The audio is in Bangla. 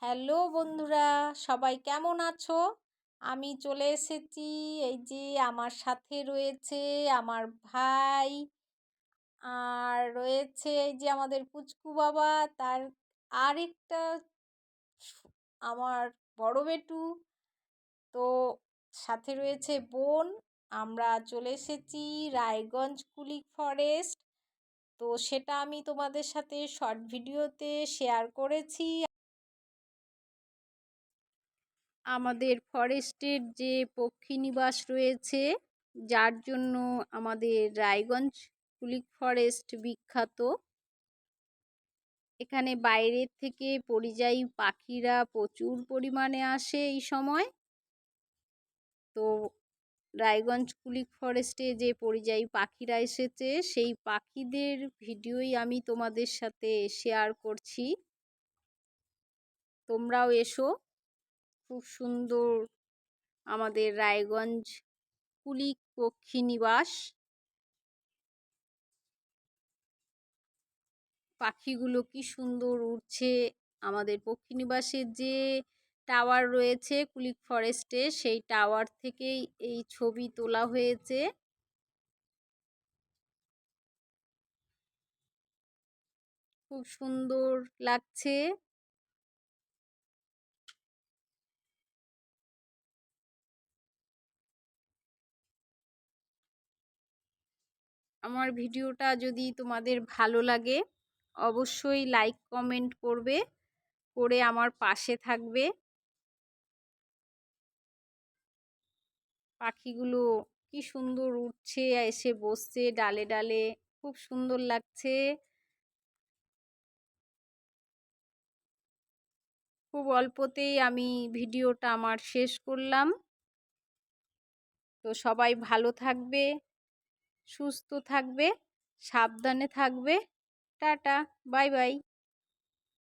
হ্যালো বন্ধুরা, সবাই কেমন আছো? আমি চলে এসেছি। এই যে আমার সাথে রয়েছে আমার ভাই, আর রয়েছে এই যে আমাদের পুচকু বাবা, তার আরেকটা আমার বড় বেটু, তো সাথে রয়েছে বোন। আমরা চলে এসেছি রায়গঞ্জ কুলিক ফরেস্ট। তো সেটা আমি তোমাদের সাথে শর্ট ভিডিওতে শেয়ার করেছি। আমাদের ফরেস্টের যে পক্ষী নিবাস রয়েছে, যার জন্য আমাদের রায়গঞ্জ কুলিক ফরেস্ট বিখ্যাত। এখানে বাইরের থেকে পরিযায়ী পাখিরা প্রচুর পরিমাণে আসে এই সময়। তো রায়গঞ্জ কুলিক ফরেস্টে যে পরিযায়ী পাখিরা এসেছে, সেই পাখিদের ভিডিওই আমি তোমাদের সাথে শেয়ার করছি। তোমরাও এসো। খুব সুন্দর আমাদের রায়গঞ্জ কুলিক পক্ষী নিবাস। পাখিগুলো কি সুন্দর উড়ছে। আমাদের পক্ষী নিবাসের যে টাওয়ার রয়েছে কুলিক ফরেস্টে, সেই টাওয়ার থেকেই এই ছবি তোলা হয়েছে। খুব সুন্দর লাগছে। আমার ভিডিওটা যদি তোমাদের ভালো লাগে, অবশ্যই লাইক কমেন্ট করবে, করে আমার পাশে থাকবে। পাখিগুলো কি সুন্দর উড়ছে, এসে বসছে ডালে ডালে, খুব সুন্দর লাগছে। খুব অল্পতেই আমি ভিডিওটা আমার শেষ করলাম। তো সবাই ভালো থাকবে, সুস্থ থাকবে, সাবধানে থাকবে। Tata, bye bye.